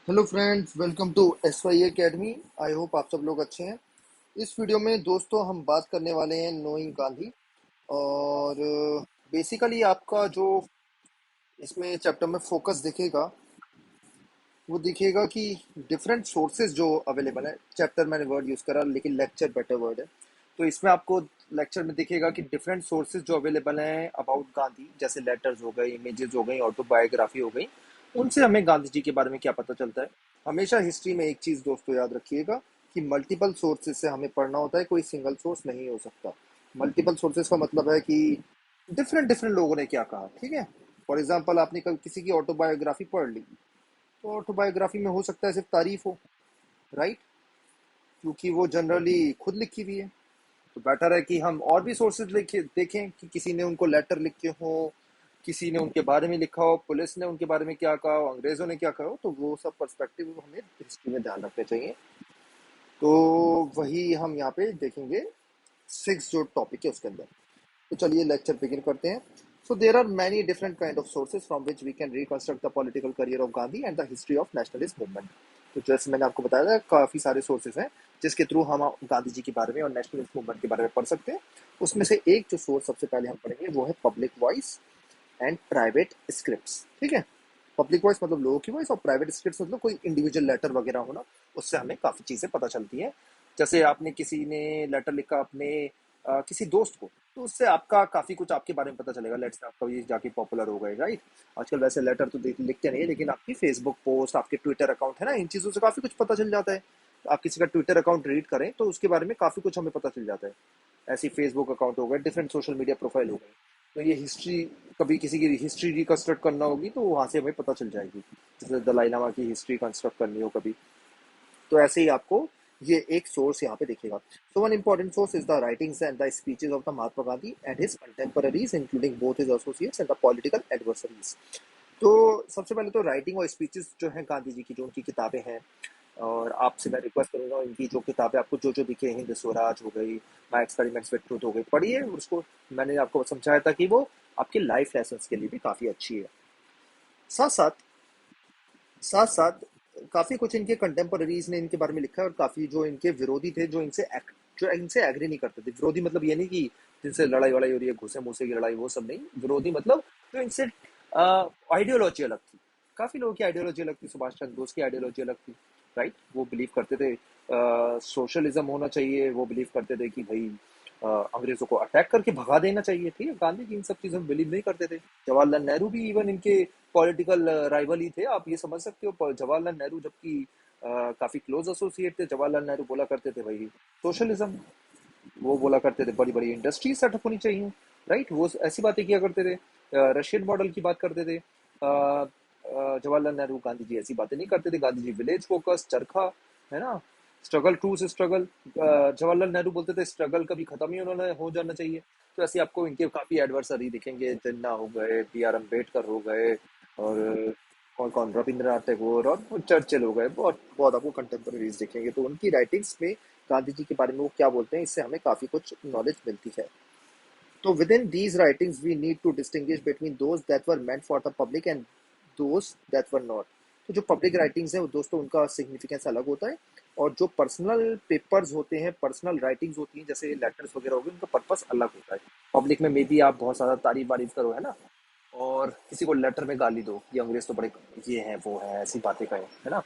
Hello friends, welcome to S Y academy. I hope आप सब लोग अच्छे हैं। इस वीडियो में दोस्तों हम बात करने वाले हैं नोइंग गांधी। और बेसिकली आपका जो इसमें चैप्टर में फोकस दिखेगा वो दिखेगा कि डिफरेंट सोर्सेज जो अवेलेबल है। चैप्टर मैंने वर्ड यूज़ करा लेकिन लेक्चर बेटर वर्ड है। तो इसमें आपको लेक्चर में दिखेगा कि डिफरेंट सोर्सेज जो अवेलेबल हैं अबाउट गांधी, जैसे लेटर्स हो गए, इमेजेस हो गई, ऑटोबायोग्राफी हो गई, उनसे हमें गांधी जी के बारे में क्या पता चलता है। हमेशा हिस्ट्री में एक चीज़ दोस्तों याद रखिएगा कि मल्टीपल सोर्सेज से हमें पढ़ना होता है, कोई सिंगल सोर्स नहीं हो सकता। मल्टीपल सोर्सेज का मतलब है कि डिफरेंट डिफरेंट लोगों ने क्या कहा, ठीक है। फॉर एग्जाम्पल, आपने कल किसी की ऑटोबायोग्राफी पढ़ ली, तो ऑटोबायोग्राफी में हो सकता है सिर्फ तारीफ हो, राइट, क्योंकि वो जनरली खुद लिखी हुई है। तो बेटर है कि हम और भी सोर्सेज लिखे देखें कि किसी ने उनको लेटर लिखे हो, किसी ने उनके बारे में लिखा हो, पुलिस ने उनके बारे में क्या कहा हो, अंग्रेजों ने क्या कहा हो। तो वो सब पर्सपेक्टिव हमें हिस्ट्री में ध्यान रखने चाहिए। तो वही हम यहाँ पे देखेंगे, सिक्स जो टॉपिक है उसके अंदर। तो चलिए लेक्चर बिगिन करते हैं। So there are many different kind of sources from which we can reconstruct the political career of Gandhi and the history of nationalist movement. तो जैसे मैंने आपको बताया था, काफी सारे सोर्सेज हैं जिसके थ्रू हम गांधी जी के बारे में और नेशनलिस्ट मूवमेंट के बारे में पढ़ सकते हैं। उसमें से एक जो सोर्स सबसे पहले हम पढ़ेंगे वो है public voice and private scripts, ठीक है। पब्लिक वॉइस मतलब लोगों की वॉइस, और प्राइवेट स्क्रिप्ट्स मतलब कोई इंडिविजुअल लेटर वगैरह होना। उससे हमें काफी चीजें पता चलती हैं। जैसे आपने किसी ने लेटर लिखा अपने किसी दोस्त को, तो उससे आपका काफी कुछ आपके बारे में पता चलेगा। लेट्स से आपका ये जाके पॉपुलर हो गए, राइट। आजकल वैसे लेटर तो लिखते नहीं है, लेकिन आपकी फेसबुक पोस्ट, आपके ट्विटर अकाउंट है ना, इन चीजों से काफी कुछ पता चल जाता है। आप किसी का ट्विटर अकाउंट रीड करें तो उसके बारे में काफी कुछ हमें पता चल जाता है। ऐसी फेसबुक अकाउंट हो गए, डिफरेंट सोशल मीडिया प्रोफाइल हो गए। तो ये हिस्ट्री, कभी किसी की हिस्ट्री रिकंस्ट्रक्ट करना होगी तो वहां से हमें पता चल जाएगी। जैसे दलाई लामा की हिस्ट्री कंस्ट्रक्ट करनी हो कभी, तो ऐसे ही आपको ये एक सोर्स यहाँ पे दिखेगा। So one important source is the writings and the speeches of the Mahatma Gandhi and his contemporaries including both his associates and the political adversaries. तो सबसे पहले तो राइटिंग और स्पीचेस जो हैं गांधी जी की, जो उनकी किताबें हैं, और आपसे मैं रिक्वेस्ट करूंगा इनकी जो किताबें आपको जो जो दिखे, हिंद स्वराज हो गई, माई एक्सपेरिमेंट्स विद ट्रूथ हो गई, पढ़िए। और उसको मैंने आपको समझाया था कि वो आपके लाइफ लेसन्स के लिए भी काफी अच्छी है। साथ साथ साथ साथ काफी कुछ इनके कंटेम्पररीज ने इनके बारे में लिखा है, और काफी जो इनके विरोधी थे, जो इनसे एग्री नहीं करते थे। विरोधी मतलब ये नहीं कि जिनसे लड़ाई वड़ाई हो रही है, घुसे मुसे की लड़ाई, वो सब नहीं। विरोधी मतलब जो इनसे आइडियोलॉजी अलग थी। काफी लोगों की आइडियोलॉजी अलग थी, सुभाष चंद्र बोस की आइडियोलॉजी अलग थी, राइट। वो बिलीव करते थे सोशलिज्म होना चाहिए। वो बिलीव करते थे कि भाई अंग्रेजों को अटैक करके भगा देना चाहिए, ठीक है। गांधी जी इन सब चीजों में बिलीव नहीं करते थे। जवाहरलाल नेहरू भी इवन इनके पॉलिटिकल राइवल ही थे, आप ये समझ सकते हो। जवाहरलाल नेहरू जबकि काफी क्लोज एसोसिएट थे, जवाहरलाल नेहरू बोला करते थे भाई सोशलिज्म। वो बोला करते थे बड़ी बड़ी इंडस्ट्री सेटअप होनी चाहिए, राइट। वो ऐसी बातें किया करते थे, रशियन मॉडल की बात करते थे। जवाहरलाल नेहरू, गांधी जी ऐसी बातें नहीं करते थे। गांधी जी विलेज फोकस, चरखा, है ना, स्ट्रगल टू से स्ट्रगल। जवाहरलाल नेहरू बोलते थे स्ट्रगल कभी खत्म ही होना हो जाना चाहिए। तो ऐसे आपको इनके काफी एडवर्सरी दिखेंगे, जिन्ना हो गए, बी आर अम्बेडकर हो गए, और कौन कौन, रविंद्रनाथ टैगोर और चर्चिल हो गए। बहुत बहुत आपको कंटेम्पररीज दिखेंगे। तो उनकी राइटिंग्स में गांधी जी के बारे में वो क्या बोलते हैं, इससे हमें काफी कुछ नॉलेज मिलती है। तो with in these writings we need to distinguish between those that were meant for the public and those that were not. तो जो पब्लिक राइटिंग्स है वो दोस्तों उनका सिग्निफिकेंस अलग होता है, और जो पर्सनल पेपर्स होते हैं, पर्सनल राइटिंग्स होती हैं, जैसे लेटर्स वगैरह हो गए, उनका पर्पस अलग होता है। पब्लिक में मे बी आप बहुत ज्यादा तारीफ वारीफ करो, है ना, और किसी को लेटर में गाली दो, ये अंग्रेज तो बड़े ये है वो है, ऐसी बातें कहें, है ना,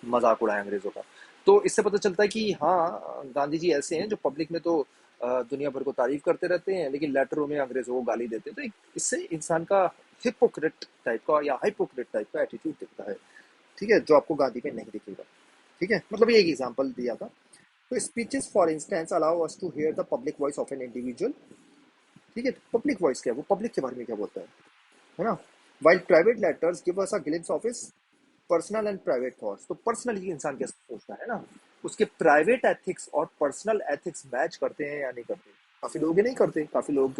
मजाक उड़ाए अंग्रेजों का। तो इससे पता चलता है कि हाँ, गांधी जी ऐसे हैं जो पब्लिक में तो दुनिया भर को तारीफ करते रहते हैं, लेकिन लेटरों में अंग्रेजों को गाली देते हैं। तो इससे इंसान का हिपोक्रेट टाइप का या हाइपोक्रेट टाइप का एटीट्यूड दिखता है, ठीक है, जो आपको गांधी में नहीं दिखेगा, ठीक है। मतलब ये एक एग्जांपल दिया था। तो speeches for instance allow us to hear the public voice of an individual, ठीक है। तो पब्लिक वॉइस क्या है, वो पब्लिक के बारे में क्या बोलता है ना। While private letters give us a glimpse of his personal and private thoughts. तो पर्सनली इंसान कैसे सोचता है ना, उसके प्राइवेट एथिक्स और पर्सनल एथिक्स मैच करते हैं या नहीं करते। काफी लोग ये नहीं करते। काफी लोग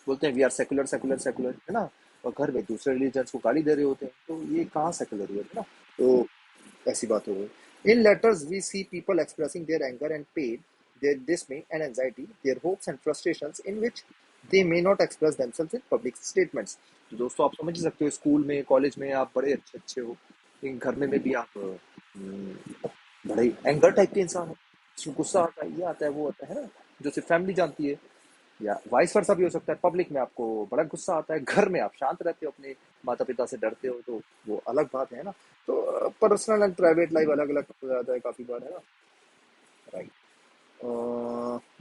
बोलते हैं we are secular secular secular, है ना, और घर में दूसरे रिलीजन्स को गाली दे रहे होते हैं। तो ये कहाँ सेकुलर हुआ, है ना। तो ऐसी बात हो गई। In letters we see people expressing their anger and pain, their dismay and anxiety, their hopes and frustrations in which they may not express themselves in public statements। तो दोस्तों आप समझ ही सकते हो, स्कूल में, कॉलेज में आप बड़े अच्छे अच्छे हो, लेकिन घर में भी आप बड़ा ही एंगर टाइप के इंसान है, उसको गुस्सा आता है, ये आता है, वो आता है ना, जो सिर्फ फैमिली जानती है। या वाइस वर्सा भी हो सकता है, पब्लिक में आपको बड़ा गुस्सा आता है, घर में आप शांत रहते हो, अपने माता पिता से डरते हो, तो वो अलग बात है ना। तो पर्सनल एंड प्राइवेट लाइफ अलग अलग हो जाता है काफी बार, है ना। Right.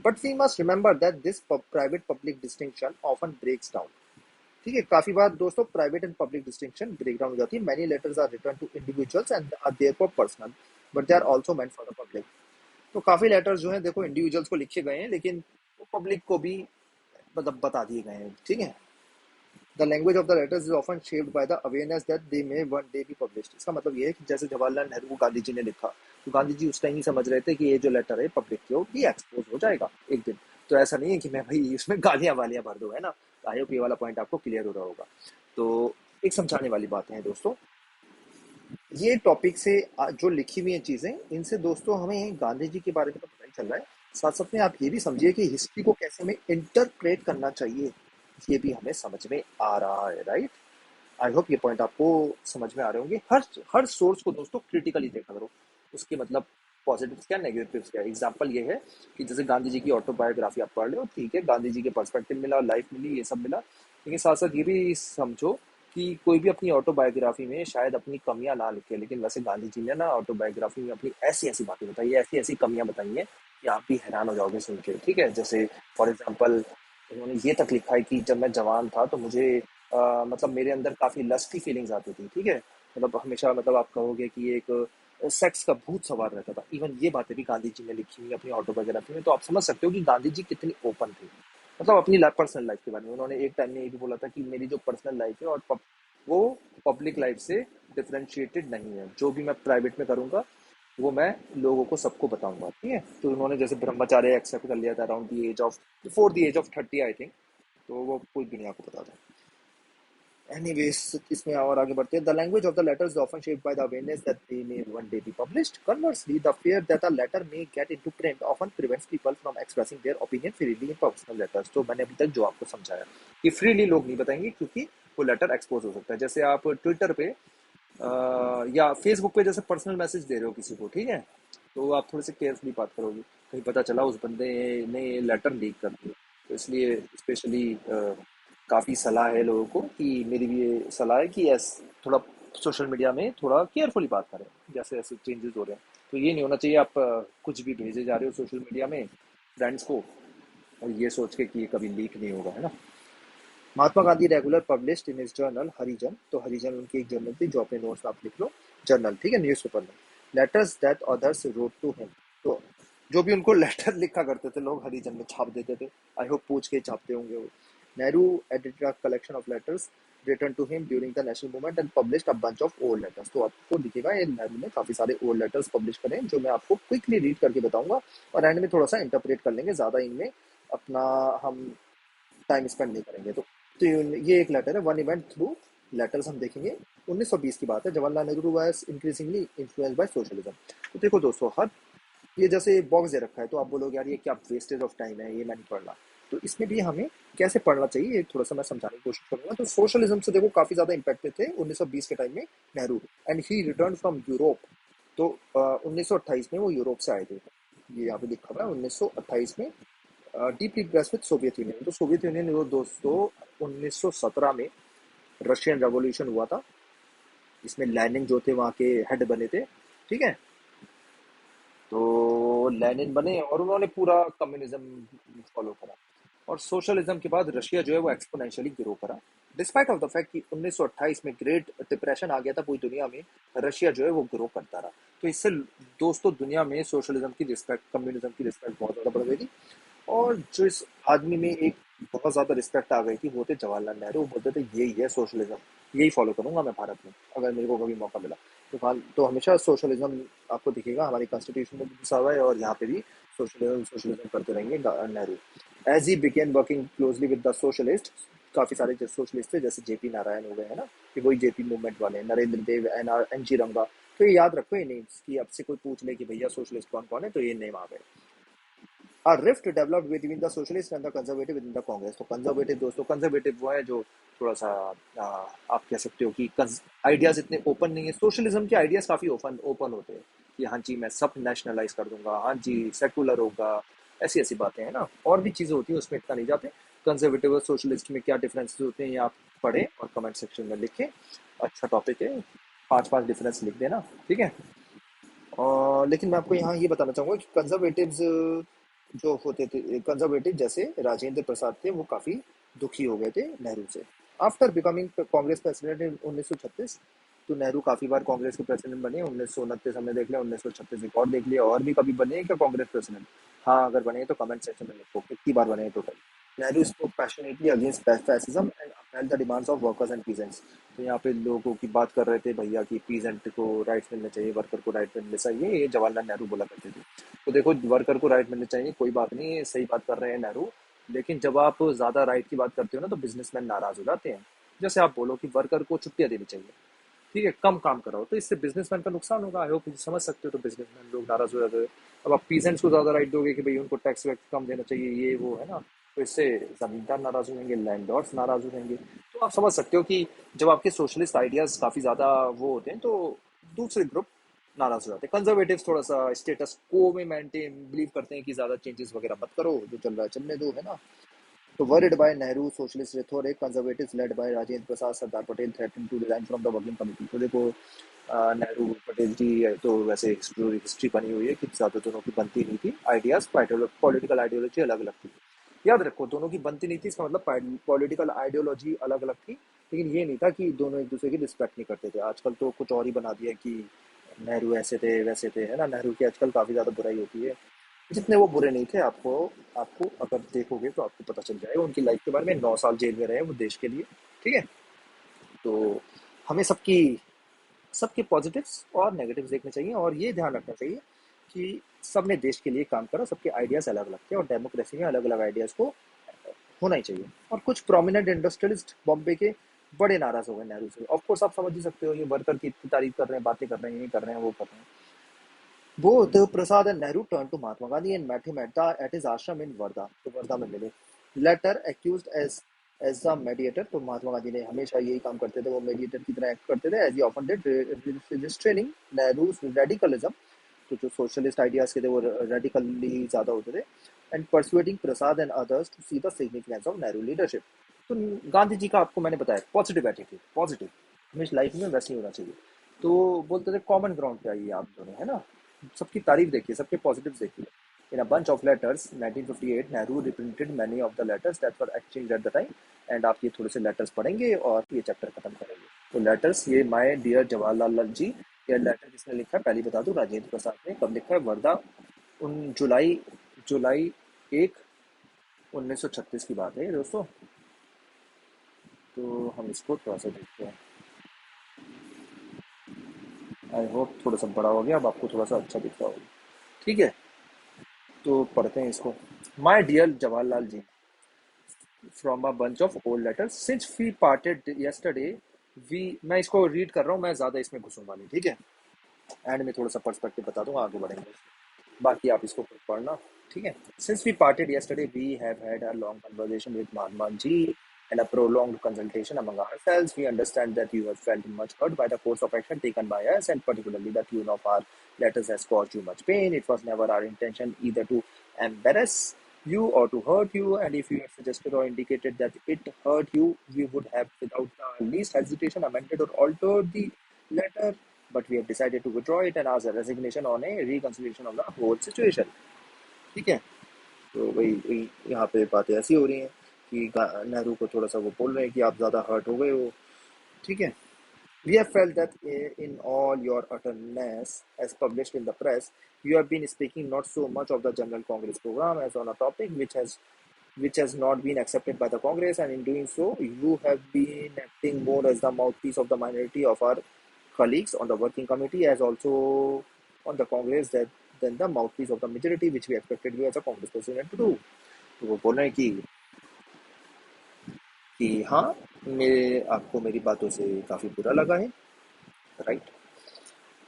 But we must remember that this private public distinction often breaks down. ठीक है, काफी बार दोस्तों private and public distinction break down हो जाती है। Many letters are written to individuals and are there for personal, but they are also meant for the public. तो काफी लेटर्स जो है देखो इंडिविजुअल्स को लिखे गए हैं, लेकिन वो पब्लिक को भी मतलब बता दिए गए हैं। ठीक है। The language of the letters is often shaped by the awareness that they may one day be published. इसका मतलब ये है कि जैसे जवाहरलाल नेहरू को गांधी जी ने लिखा, तो गांधी जी उस टाइम ही समझ रहे थे कि ये जो लेटर है पब्लिक के भी एक्सपोज हो जाएगा एक दिन। तो ऐसा नहीं है कि मैं भाई इसमें गालियां वालियां भर दूं, है ना। आई होप ये वाला पॉइंट आपको क्लियर हो रहा होगा। तो एक समझाने वाली बातें हैं दोस्तों, ये टॉपिक से जो लिखी हुई हैं चीजें, इनसे दोस्तों हमें गांधी जी के बारे में तो पता ही चल रहा है, साथ साथ में आप ये भी समझिए कि हिस्ट्री को कैसे हमें इंटरप्रेट करना चाहिए, ये भी हमें समझ में आ रहा है। राइट। आई होप ये पॉइंट आपको समझ में आ रहे होंगे। हर हर सोर्स को दोस्तों क्रिटिकली देखा करो, उसके मतलब पॉजिटिव क्या नेगेटिव क्या। एग्जाम्पल ये है कि जैसे गांधी जी की ऑटोबायोग्राफी आप पढ़ रहे हो, ठीक है, गांधी जी के पर्सपेक्टिव मिला, लाइफ मिली, ये सब मिला, लेकिन साथ साथ ये भी समझो कि कोई भी अपनी ऑटोबायोग्राफी में शायद अपनी कमियां ना लिखे, लेकिन वैसे गांधी जी ने ना ऑटोबायोग्राफी में अपनी ऐसी ऐसी बातें बताई है, ऐसी ऐसी कमियां बताई हैं कि आप भी हैरान हो जाओगे सुन के। ठीक है, जैसे फॉर एग्जाम्पल उन्होंने ये तक लिखा है कि जब मैं जवान था तो मुझे मतलब मेरे अंदर काफी लस्टी फीलिंग्स आती थी। ठीक है, मतलब हमेशा मतलब आप कहोगे कि एक सेक्स का भूत सवार रहता था। इवन ये बातें भी गांधी जी ने लिखी हुई अपनी ऑटोबायोग्राफी में, तो आप समझ सकते हो कि गांधी जी कितनी ओपन थे। मतलब अपनी पर्सनल लाइफ के बारे में उन्होंने एक टाइम में ये भी बोला था कि मेरी जो पर्सनल लाइफ है और वो पब्लिक लाइफ से डिफरेंशिएटेड नहीं है, जो भी मैं प्राइवेट में करूंगा वो मैं लोगों को सबको बताऊंगा। ठीक है, तो उन्होंने जैसे ब्रह्मचार्य एक्सेप्ट कर लिया था around the age of before the age of 30 I think, तो वो पूरी दुनिया को पता था। Anyways, इसमें और आगे बढ़ते हैं। The language of the letter is often shaped by the awareness that they may one day be published. Conversely, the fear that a letter may get into print often prevents people from expressing their opinion freely in personal letters. तो मैंने अभी तक जो आपको समझाया कि freely लोग नहीं बताएंगे क्योंकि वो लेटर एक्सपोज हो सकता है। जैसे आप ट्विटर पे या फेसबुक पे जैसे पर्सनल मैसेज दे रहे हो किसी को, ठीक है, तो आप थोड़े से केयरफुली बात करोगे, कहीं पता चला उस बंदे ने लेटर लीक कर दिया। तो इसलिए स्पेशली काफ़ी सलाह है लोगों को, कि मेरी भी ये सलाह है कि थोड़ा सोशल मीडिया में थोड़ा केयरफुली बात करें, जैसे ऐसे चेंजेस हो रहे हैं। तो ये नहीं होना चाहिए आप कुछ भी भेजे जा रहे हो सोशल मीडिया में फ्रेंड्स को, और ये सोच के कि ये कभी लीक नहीं होगा, है ना। Mahatma Gandhi regular published in his journal Harijan. तो हरिजन उनकी एक जर्नल थी, जो अपने नोट्स में आप लिख लो, जर्नल, ठीक है, न्यूज़पेपर में। Letters that others wrote to him. तो जो भी उनको लेटर लिखा करते थे लोग, हरिजन में छाप देते थे। आई होप पूछ के छापते होंगे वो। Nehru edited a collection of letters written to him during the national movement and published a bunch of old letters. तो आपको दिखेगा ये नेहरू ने काफी सारे ओल्ड लेटर्स पब्लिश करे हैं, जो मैं आपको क्विकली रीड करके बताऊंगा, और एंड में थोड़ा सा इंटरप्रेट कर लेंगे, ज्यादा इनमें अपना हम टाइम स्पेंड नहीं करेंगे। तो ये एक लेटर है, वन इवेंट थ्रू लेटर्स हम देखेंगे। 1920 की बात है। Jawaharlal Nehru was increasingly influenced by socialism. तो देखो दोस्तों, हर ये जैसे बॉक्स दे रखा है, तो आप बोलोगे यार ये क्या वेस्टेज ऑफ टाइम है, ये मैं नहीं पढ़ना। तो इसमें भी हमें कैसे पढ़ना चाहिए, ये थोड़ा सा मैं समझाने की कोशिश करूंगा। तो सोशलिज्म से देखो काफी ज्यादा इम्पैक्टेड थे 1920 के टाइम में Nehru, and he return from Europe. तो 1928 में वो यूरोप से आए थे। ये यहाँ पे लिखा हुआ है 1928 में, deeply impressed with Soviet union. तो सोवियत यूनियन वो दोस्तों 1917 में रशियन रेवोल्यूशन हुआ था, इसमें लेनिन जो थे वहाँ के हेड बने थे। ठीक है, तो लेनिन बने और उन्होंने पूरा कम्युनिज्म फॉलो करा, और सोशलिज्म के बाद रशिया जो है वो एक्सपोनेंशियली ग्रो करा। डिस्पाइट ऑफ द फैक्ट कि 1928 में ग्रेट डिप्रेशन आ गया था पूरी दुनिया में, रशिया जो है वो ग्रो करता रहा। तो इससे दोस्तों दुनिया में सोशलिज्म की रिस्पेक्ट, कम्युनिज्म की रिस्पेक्ट बहुत ज़्यादा बढ़ गई थी। और जो इस आदमी में एक बहुत ज्यादा रिस्पेक्ट आ गई थी, वो थे जवाहरलाल नेहरू। वो बोलते थे यही है सोशलिज्म, यही फॉलो करूंगा मैं भारत में अगर मेरे को कभी मौका मिला। तो हमेशा सोशलिज्म आपको दिखेगा, हमारी कॉन्स्टिट्यूशन में भी घुसा हुआ है, और यहाँ पे भी सोशलिज्म सोशलिज्म करते रहेंगे Nehru. As he began working closely with the socialist, काफी सारे जो सोशलिस्ट थे जैसे जेपी नारायण हो गए, है ना, कि वही जेपी मूवमेंट वाले, नरेंद्र देव, एन जी रंगा। तो ये याद रखो ये नेम्स, कि आपसे कोई पूछ ले कि भैया सोशलिस्ट कौन कौन है, तो ये नेम आ गए। A rift developed between the socialist and the conservative within the Congress। तो कंजर्वेटिव दोस्तों, कंजर्वेटिव वो है जो थोड़ा सा आ, आप कह सकते हो कि आइडियाज इतने ओपन नहीं है। सोशलिज्म के आइडियाज काफी ओपन ओपन होते हैं कि हाँ जी मैं सब नेशनलाइज कर दूंगा, हाँ जी सेकुलर होगा, ऐसी ऐसी बातें हैं ना। और भी चीजें होती है, उसमें इतना नहीं जाते। कंजर्वेटिव और सोशलिस्ट में क्या डिफरेंसेस होते हैं ये आप पढ़ें और कमेंट सेक्शन में लिखें। अच्छा टॉपिक है, पांच पांच डिफरेंस लिख देना, ठीक है। और लेकिन मैं आपको यहाँ ये बताना चाहूंगा कि कंजर्वेटिव्स जो होते थे, कंजर्वेटिव जैसे राजेंद्र प्रसाद थे, वो काफी दुखी हो गए थे नेहरू से। After becoming Congress president in 1936, तो नेहरू काफी बार कांग्रेस के प्रेसिडेंट बने। 1929 हमने देख लिया, 1936 एक और देख लिया। और भी कभी बने हैं क्या कांग्रेस प्रेसिडेंट? हाँ अगर बने हैं तो कमेंट सेक्शन में लिखो कितनी बार बने हैं total. Nehru spoke passionately against fascism and upheld the demands of workers and peasants। तो यहाँ पे लोगों की बात कर रहे थे भैया कि पीजेंट को राइट्स मिलने चाहिए, वर्कर को राइट मिलने चाहिए, ये जवाहरलाल नेहरू बोला करते थे। तो देखो वर्कर को राइट मिलने चाहिए, कोई बात नहीं है, सही बात कर रहे हैं नेहरू। लेकिन जब आप ज्यादा राइट की बात करते हो ना तो बिजनेसमैन नाराज हो जाते हैं। जैसे आप बोलो कि वर्कर को छुट्टियां देनी चाहिए, ठीक है, कम काम कराओ, तो इससे बिजनेसमैन का नुकसान होगा। आई होप समझ सकते हो, तो बिजनेसमैन लोग नाराज हो जाते हैं। अब आप पीजेंट्स को ज्यादा राइट दोगे कि भाई उनको टैक्स वैक्स कम देना चाहिए, ये वो है ना, तो इससे जमींदार नाराज हो जाएंगे, लैंडलॉर्ड्स नाराज हो जाएंगे। तो आप समझ सकते हो कि जब आपके सोशलिस्ट आइडियाज काफी ज्यादा वो होते हैं तो दूसरे ग्रुप नाराज हो जाते हैं। कंजर्वेटिव थोड़ा सा स्टेटस को में मेंटेन बिलीव करते हैं कि ज्यादा चेंजेस वगैरह मत करो, जो चल रहा है चलने दो, है ना। तो worried by Nehru, socialist rhetoric, conservatives led by Rajendra Prasad, Sardar Patel threatened to resign from the working committee। तो देखो नेहरू पटेल जी तो वैसे हिस्ट्री बनी हुई है कि ज्यादा दोनों की बनती नहीं थी। आइडियाज पॉलिटिकल आइडियोलॉजी अलग अलग थी। याद रखो दोनों की बनती नहीं थी, इसका मतलब पॉलिटिकल आइडियोलॉजी अलग अलग थी, लेकिन ये नहीं था कि दोनों एक दूसरे की रिस्पेक्ट नहीं करते थे। आजकल तो कुछ और ही बना दिया कि नेहरू ऐसे थे वैसे थे, है ना। नेहरू की आजकल काफी ज्यादा बुराई होती है। जितने वो बुरे नहीं थे, आपको आपको अगर देखोगे तो आपको पता चल जाएगा उनकी लाइफ के बारे में। 9 साल जेल में रहे वो देश के लिए, ठीक है। तो हमें सबकी सबके पॉजिटिव्स और नेगेटिव्स देखने चाहिए, और ये ध्यान रखना चाहिए कि सबने देश के लिए काम करा, सबके आइडियाज अलग अलग थे, और डेमोक्रेसी में अलग अलग आइडियाज को होना ही चाहिए। और कुछ प्रोमिनेंट इंडस्ट्रियलिस्ट बॉम्बे के बड़े नाराज हो गए नेहरू से। ऑफकोर्स आप समझ ही सकते हो, ये वर्कर की इतनी तारीफ कर रहे हैं, बातें कर रहे हैं, ये कर रहे हैं, वो कर रहे हैं। Both Prasad and Nehru turned to Mahatma Gandhi and met him at his ashram in Varda। तो वर्धा में मिले। Latter accused as the mediator। तो महात्मा गांधी ने हमेशा यही काम करते थे, वो मेडिएटर की तरह एक्ट करते थे, as he often did, restraining Nehru's radicalism। तो जो सोशलिस्ट आइडियाज के थे वो रेडिकली ज्यादा होते थे। And persuading Prasad and others to see the significance of Nehru leadership. तो गांधी जी का आपको मैंने बताया पॉजिटिव एटीट्यूड, पॉजिटिव हमेशा लाइफ में वैसे ही होना चाहिए। तो बोलते थे कॉमन ग्राउंड पे आइए आप दोनों, है ना। सबकी तारीफ देखिए, सबके पॉजिटिव्स देखिए। In a bunch of letters, 1958, Nehru reprinted many of the letters that were exchanged at the time। And आप ये थोड़े से लेटर्स पढ़ेंगे और ये चैप्टर खत्म करेंगे। तो लेटर्स, ये माय डियर जवाहरलाल जी, ये लेटर किसने लिखा है पहले बता दूं, राजेंद्र प्रसाद ने। कब लिखा है? वर्धा, उन जुलाई जुलाई 1, 1936 की बात है ये दोस्तों। तो हम इसको थोड़ा सा देखते हैं। आई होप थोड़ा सा बड़ा हो गया, अब आपको थोड़ा सा अच्छा दिख रहा होगा, ठीक है। तो पढ़ते हैं इसको। My dear Jawaharlal ji, from a bunch of old letters since we parted yesterday, we, मैं इसको रीड कर रहा हूँ, मैं ज्यादा इसमें घुसूंगा नहीं, ठीक है। एंड में थोड़ा सा पर्सपेक्टिव बता दूंगा, आगे बढ़ेंगे, बाकी आप इसको खुद पढ़ना, ठीक है। Since we parted yesterday we have had a long conversation with Mahatma ji and a prolonged consultation among ourselves। We understand that you have felt much hurt by the course of action taken by us, and particularly the tune of our letters has caused you much pain। It was never our intention either to embarrass you or to hurt you, and if you had suggested or indicated that it hurt you, we would have without the least hesitation amended or altered the letter, but we have decided to withdraw it and ask a resignation on a reconciliation of the whole situation। ठीक है। तो वही वही यहाँ पे बातें ऐसी हो रही हैं कि नेहरू को थोड़ा सा वो बोल रहे हैं कि आप ज़्यादा हर्ट हो गए हो, ठीक है। We have felt that in all your utterness as published in the press, you have been speaking not so much of the General Congress program as on a topic which has not been accepted by the Congress, and in doing so, you have been acting more as the mouthpiece of the minority of our colleagues on the working committee, as also on the Congress, that than the mouthpiece of the majority, which we expected you as a Congress president to do। तो वो बोल रहे हैं कि हाँ, मेरे आपको मेरी बातों से काफ़ी बुरा लगा है, राइट।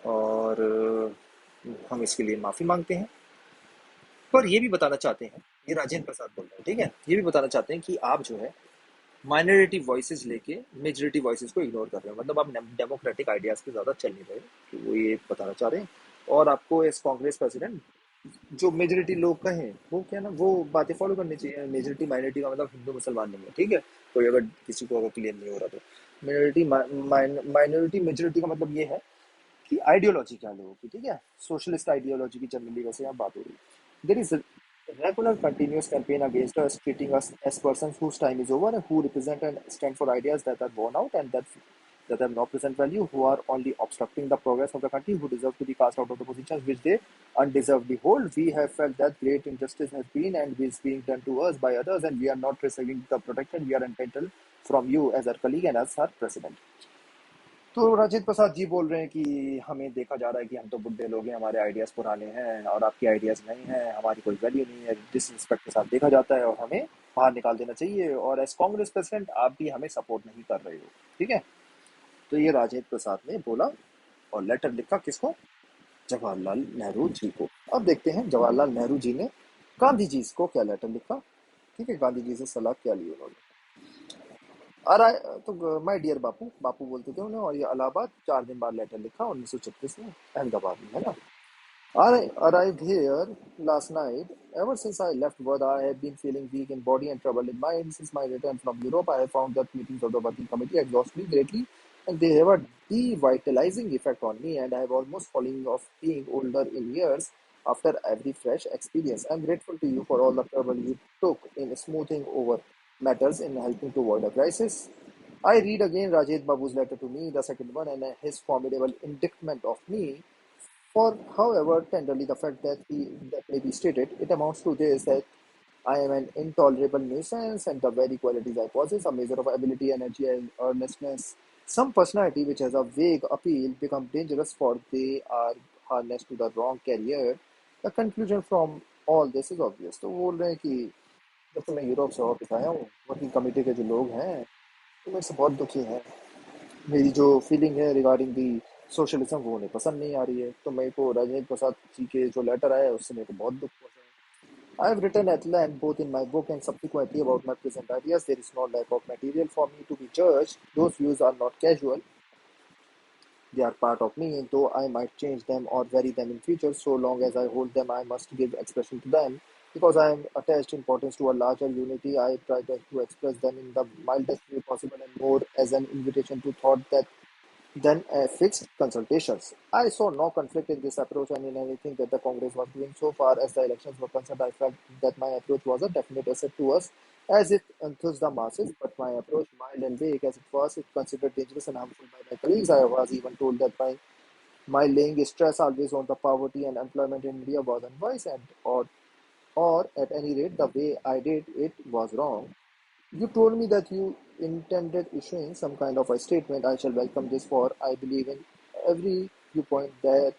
और हम इसके लिए माफ़ी मांगते हैं। पर ये भी बताना चाहते हैं, ये राजेंद्र प्रसाद बोल रहे हैं, ठीक है, ये भी बताना चाहते हैं कि आप जो है माइनॉरिटी वॉइसेस लेके मेजोरिटी वॉइसेस को इग्नोर कर रहे हैं, मतलब आप डेमोक्रेटिक आइडियाज पे ज्यादा चल नहीं रहे, तो वो ये बताना चाह रहे हैं। और आपको एज कांग्रेस प्रेसिडेंट जो मेजोरिटी लोग कहें वो क्या ना, वो बातें फॉलो करनी चाहिए। मेजोरिटी माइनॉरिटी का मतलब हिंदू मुसलमान नहीं है, ठीक है। कोई अगर किसी को अगर क्लियर नहीं हो रहा तो मेजोरिटी माइनॉरिटी मेजोरिटी का मतलब ये है कि आइडियोलॉजी क्या है लोगों की, ठीक है। सोशलिस्ट आइडियोलॉजी की जनरली वैसे यहाँ बात हो रही है। There is regular continuous campaign against us, treating us as persons whose time is over, and who represent and stand for ideas that are worn out and that have no present value, who are only obstructing the progress of the country, who deserve to be cast out of the positions which they undeservedly hold. We have felt that great injustice has been and is being done to us by others, and we are not receiving the protection we are entitled from you as our colleague and as our president. तो राजेंद्र प्रसाद जी बोल रहे हैं कि हमें देखा जा रहा है कि हम तो बुढ़े लोग हैं, हमारे आइडियाज पुराने हैं और आपके आइडियाज नहीं हैं, हमारी कोई वैल्यू नहीं है, डिसरिस्पेक्ट के साथ देखा जाता है और हमें बाहर निकाल देना चाहिए, और एज कांग्रेस प्रेसिडेंट आप भी हमें सपोर्ट नहीं कर रहे हो, ठीक है। तो ये राजेंद्र प्रसाद ने बोला और लेटर लिखा किसको? जवाहरलाल नेहरू जी को। अब देखते हैं जवाहरलाल नेहरू जी ने गांधी जी को क्या लेटर लिखा, ठीक है, गांधी जी से सलाह क्या ली उन्होंने। और तो माय डियर बापू, बापू बोलते थे उन्हें, और ये इलाहाबाद 4 दिन बाद लेटर लिखा 1936 में अहमदाबाद में, है ना। I arrived here last night. Ever since I left Wada, I have been feeling weak in body and troubled in mind. Since my return from Europe, I have found that meetings of the working committee exhaust me greatly, and they have a devitalizing effect on me, and I have almost fallen off being older in years after every fresh experience. I am grateful to you for all the trouble you took in smoothing over matters in helping to avoid a crisis. I read again Rajat Babu's letter to me, the second one, and his formidable indictment of me. For however tenderly the fact that may be stated, it amounts to this: that I am an intolerable nuisance, and the very qualities I possess, a measure of ability, energy, and earnestness, some personality which has a vague appeal, become dangerous, for they are harnessed to the wrong career. The conclusion from all this is obvious. तो बोल रहे हैं कि जब से मैं Europe से वापस आया हूँ, वर्किंग कमेटी के जो लोग हैं तो मेरे से बहुत दुखी हैं। मेरी जो फीलिंग है रिगार्डिंग दी सोशलिज्म वो उन्हें पसंद नहीं आ रही है। तो मेरे को राजेंद्र प्रसाद जी के जो लेटर आया है उससे मेरे को बहुत दुख पहुंचा है। I have written at length both in my book and subsequently about my present ideas. There is no lack of material for me to be judged. Those views are not casual. They are part of me, and though I might change them or vary them in future, so long as I hold them, I must give expression to them. Because I am attached importance to a larger unity, I try to express them in the mildest way possible and more as an invitation to thought that than a fixed consultations. I saw no conflict in this approach and in anything that the Congress was doing. So far as the elections were concerned, I felt that my approach was a definite asset to us, as it enthused the masses. But my approach, mild and vague as it was, it considered dangerous and harmful by my colleagues. I was even told that my laying stress always on the poverty and employment in India was unwise, and or at any rate, the way I did it was wrong. You told me that you intended issuing some kind of a statement. I shall welcome this, for I believe in every viewpoint that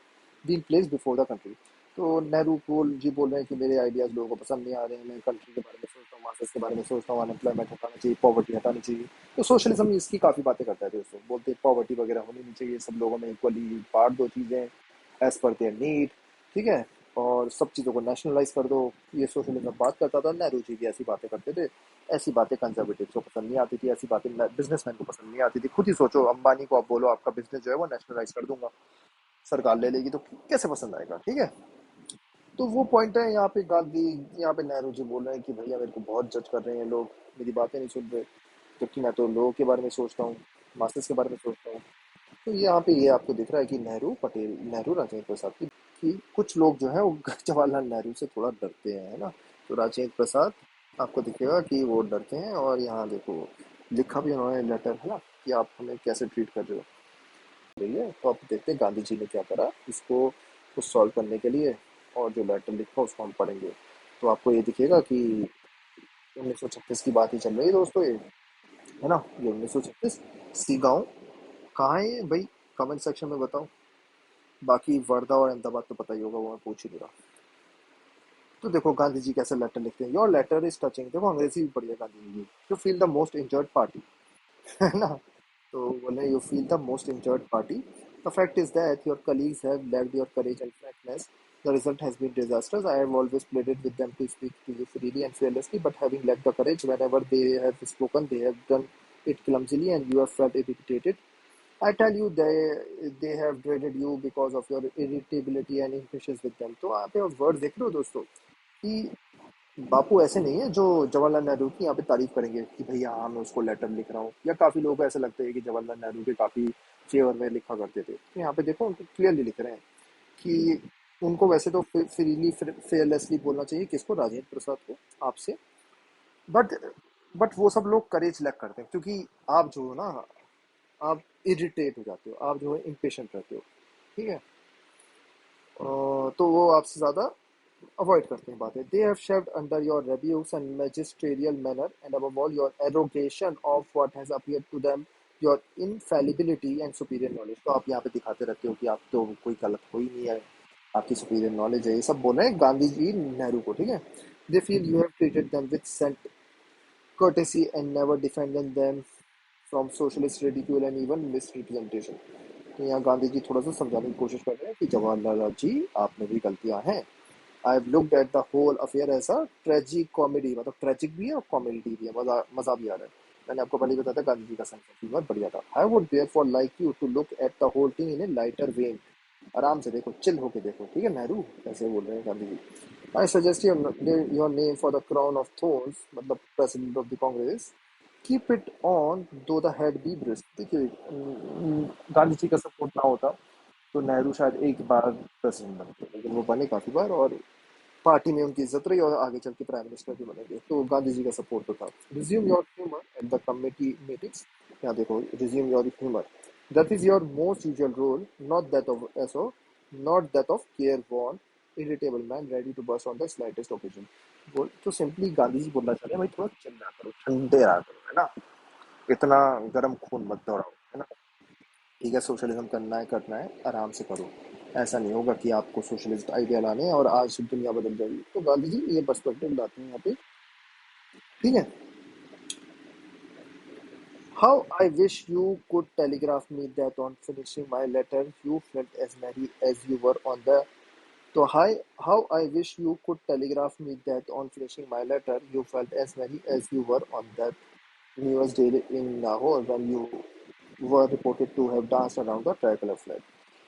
being placed before the country. तो नेहरू बोल जी बोल रहे हैं कि मेरे ideas लोगों को पसंद नहीं आ रहे हैं, मैं कंट्री के बारे में सोचता हूँ, मार्क्सेस के बारे में सोचता हूँ, अनएम्प्लॉयमेंट हटाना चाहिए, पॉवर्टी हटानी चाहिए। तो सोशलिज्म इसकी काफ़ी बातें करता है दोस्तों, बोलते हैं पॉवर्टी वगैरह होनी नहीं चाहिए, सब लोगों में इक्वली बांट दो चीज़ें एज पर देयर नीड, ठीक है, और सब चीज़ों को नेशनलाइज कर दो। ये सोशलिज्म बात करता था, नेहरू जी भी ऐसी बातें करते थे। ऐसी बातें कंजर्वेटिव को पसंद नहीं आती थी, ऐसी बातें बिजनेसमैन को पसंद नहीं आती थी। खुद ही सोचो, अंबानी को आप बोलो आपका बिजनेस जो है वो नेशनलाइज कर दूंगा, सरकार ले लेगी, तो कैसे पसंद आएगा, ठीक है। तो वो पॉइंट है यहाँ पे गांधी, यहाँ पे नेहरू जी बोल रहे हैं कि भैया मेरे को बहुत जज कर रहे हैं लोग, मेरी बातें नहीं सुन रहे, जबकि मैं तो लोगों के बारे में सोचता हूँ, मास्टर्स के बारे में सोचता हूँ। तो यहाँ पे ये आपको दिख रहा है कि नेहरू राजेंद्र प्रसाद की कि कुछ लोग जो है वो जवाहरलाल नेहरू से थोड़ा डरते हैं, है ना। तो राजेंद्र प्रसाद आपको दिखेगा कि वो डरते हैं, और यहाँ देखो लिखा भी उन्होंने लेटर, है ना, कि आप हमें कैसे ट्रीट कर रहे हो, रही है। तो आप देखते हैं गांधी जी ने क्या करा इसको कुछ सॉल्व करने के लिए, और जो लेटर लिखा उसको हम पढ़ेंगे। तो आपको ये दिखेगा कि 1936 की बात ही चल रही है दोस्तों, ये, है ना, ये 1936 सी गाँव कहाँ है ये भाई, कमेंट सेक्शन में बताओ। बाकी वर्धा और अहमदाबाद तो पता ही होगा, वो मैं पूछ ही नहीं रहा। तो देखो गांधी जी कैसे लेटर लिखते हैं, योर लेटर इज टचिंग, देखो अंग्रेजी भी बढ़िया Gandhi ji, you feel the most injured party, है ना। तो बोले you feel the most injured party, the fact is that your colleagues have lacked your courage and frankness, The result has been disastrous. I have always pleaded with them to speak to you freely and fearlessly, but having lacked the courage, whenever they have spoken, they have done it clumsily, and you have felt irritated. I tell you, they have dreaded you because of your irritability and impatience with them. तो आप word देख रहे हो दोस्तों कि बापू ऐसे नहीं है जो जवाहरलाल नेहरू की यहाँ पे तारीफ करेंगे कि भैया हाँ मैं उसको लेटर लिख रहा हूँ, या काफी लोगों को ऐसा लगता है कि जवाहरलाल नेहरू के काफी फेवर में लिखा करते थे। तो यहाँ पे देखो उनको क्लियरली लिख रहे हैं कि उनको वैसे तो फ्रीली फेयरलेसली बोलना चाहिए, किसको, राजेंद्र प्रसाद को, आपसे। बट बट वो सब लोग करेज लैक करते हैं, क्योंकि आप जो हो ना, आप इरिटेट हो जाते हो, आप जो है इम्पेशेंट रहते हो, ठीक है। तो वो आपसे ज़्यादा अवॉइड करते हैं बातें। They have chafed under your rebukes and magisterial manner and above all your arrogation of what has appeared to them your infallibility and superior knowledge. तो आप यहाँ पे दिखाते रहते हो कि आप तो कोई गलत हो ही नहीं है, आपकी सुपीरियर नॉलेज है, ये सब बोल रहे हैं गांधी जी नेहरू को, ठीक है। They feel you have treated them with scant courtesy and never defended them from socialist ridicule and even misrepresentation। तो यहाँ गांधी जी थोड़ा सा समझाने की कोशिश कर रहे हैं कि जवाहरलाल जी आप में भी गलतियां हैं। I have looked at the whole affair as a tragic comedy, मतलब ट्रेजिक भी है और कॉमेडी भी है, मजा मजा भी आ रहा है। मैंने आपको पहले ही बताया था गांधी जी का सेंस ऑफ ह्यूमर बढ़िया था। I would therefore like you to look at the whole thing in a lighter vein. आराम से देखो, चिल होके देखो, ठीक है नेहरू, ऐसे बोल रहे हैं Gandhi ji. I suggest your name for the crown of thorns, मतलब president of the Congress, keep it on though the head be brisk. देखिए गांधी जी का सपोर्ट ना होता तो नेहरू शायद एक बार प्रेसिडेंट बनते, लेकिन वो बने काफी बार और पार्टी में उनकी इज्जत रही और आगे चल के प्राइम मिनिस्टर भी बनेंगे। तो गांधी जी का सपोर्ट तो था। Resume your humour at the committee meetings. यहाँ देखो, resume your humour, that is your most usual role, not that of so, not that of care worn irritable man ready to burst on the slightest occasion. बोल तो simply Gandhi ji बोलना चाह रहे हैं भाई थोड़ा चिल रहा करो, ठंडे रहा करो, है ना, इतना गर्म खून मत दौड़ाओ, है ना। ठीक है, सोशलिज्म करना है, आराम से करो। ऐसा नहीं होगा कि आपको सोशलिस्ट आइडिया लाने हैं और आज दुनिया बदल जाएगी। तो गांधी जी ये पर्सपेक्टिव लाते हैं यहाँ पे, ठीक है। How I wish you could telegraph me that on finishing my letter you felt as merry as you were on the. तो hi, how I wish you could telegraph me that on finishing my letter you felt as merry as you were on that news day in Lahore when you were reported to have danced around the tricolor flag।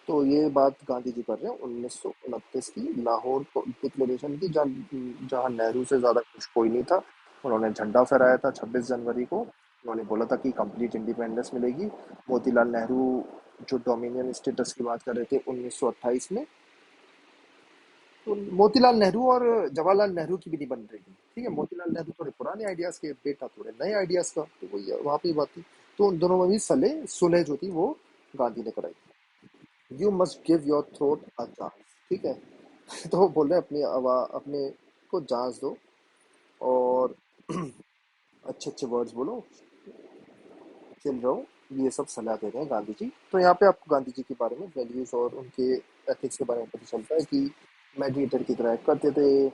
तो ये बात गांधी जी कर रहे हैं 1929 की Lahore declaration की, जहाँ नेहरू से ज्यादा खुश कोई नहीं था। उन्होंने झंडा फहराया था 26 जनवरी को। उन्होंने बोला था कि कंप्लीट इंडिपेंडेंस मिलेगी। मोतीलाल नेहरू जो डोमिनियन स्टेटस की बात कर रहे थे 1928 में, तो मोतीलाल नेहरू और जवाहरलाल नेहरू की भी नहीं बन रही थी, ठीक है। मोतीलाल नेहरू थोड़े पुराने आइडियाज के, बेटा थोड़े नए आइडियाज का, तो वही वहां पे बात थी। तो उन दोनों में भी सुलह जो थी वो गांधी ने कराई। You must give your throat a chance, ठीक है। तो वो बोल रहे हैं अपने को जांच दो और अच्छे अच्छे वर्ड्स बोलो, चिल रहो, ये सब सलाह दे रहे हैं गांधी जी। तो यहाँ पे आपको गांधी जी के बारे में, वैल्यूज और उनके एथिक्स के बारे में पता चलता है कि मेडिएटर की तरह act करते थे,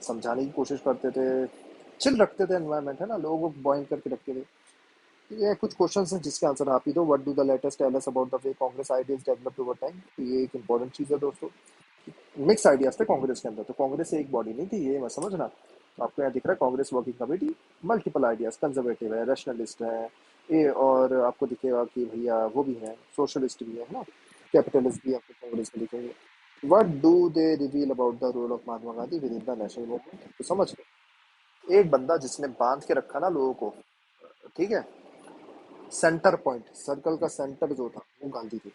समझाने की कोशिश करते थे, चिल रखते थे एनवायरनमेंट, है ना, लोगों को बॉइल करके रखते थे। ये कुछ क्वेश्चंस हैं जिसके आंसर आप ही दो। What do the letters tell us about the way Congress ideas developed over time. ये एक इंपॉर्टेंट चीज है दोस्तों। मिक्स आइडियाज थे कांग्रेस के अंदर, तो कांग्रेस एक बॉडी नहीं थी, ये मत समझना। तो आपको यहाँ दिख रहा है Congress working committee, multiple ideas, conservative है, रैशनलिस्ट है ये, और आपको दिखेगा कि भैया वो भी है, सोशलिस्ट भी है ना, कैपिटलिस्ट भी आपको कांग्रेस में दिखेंगे। What do they reveal about the role of Mahatma Gandhi within the national movement. तो समझ लो, एक बंदा जिसने बांध के रखा ना लोगों को, ठीक है, सेंटर पॉइंट, सर्कल का सेंटर जो था वो गांधी थे।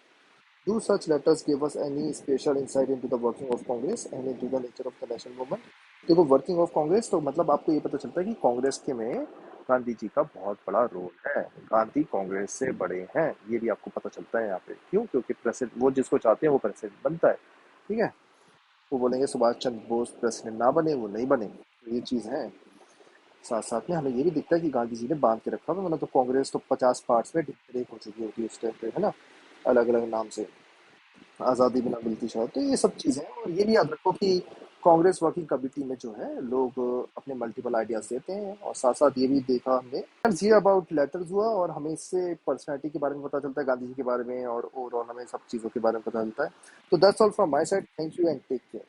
Do such letters give us any special insight into the working of Congress and into the nature of the national movement? देखो, वर्किंग ऑफ कांग्रेस तो मतलब आपको ये पता चलता है कि कांग्रेस के में गांधी जी का बहुत बड़ा रोल है। गांधी कांग्रेस से बड़े हैं, ये भी आपको पता चलता है यहाँ पे। क्यों? क्योंकि प्रेसिडेंट वो जिसको चाहते हैं वो प्रेसिडेंट बनता है, ठीक है। वो बोलेंगे सुभाष चंद्र बोस प्रेसिडेंट ना बने, वो नहीं बने, तो ये चीज है। साथ साथ में हमें ये भी दिखता है कि गांधी जी ने बांध के रखा था, मतलब तो कांग्रेस तो 50 पार्ट्स में डिक्लेयर हो चुकी होती है उस टाइम पे, है ना, अलग अलग नाम से, आज़ादी भी ना मिलती शायद। तो ये सब चीज़ें हैं। और ये भी याद रखो कि कांग्रेस वर्किंग कमेटी में जो है लोग अपने मल्टीपल आइडियाज देते हैं, और साथ साथ ये भी देखा हमने ये अबाउट लेटर्स हुआ, और हमें इससे पर्सनैलिटी के बारे में पता चलता है, गांधी जी के बारे में, और ओवरऑल हमें सब चीज़ों के बारे में पता चलता है। तो that's all from my side, thank you and take care.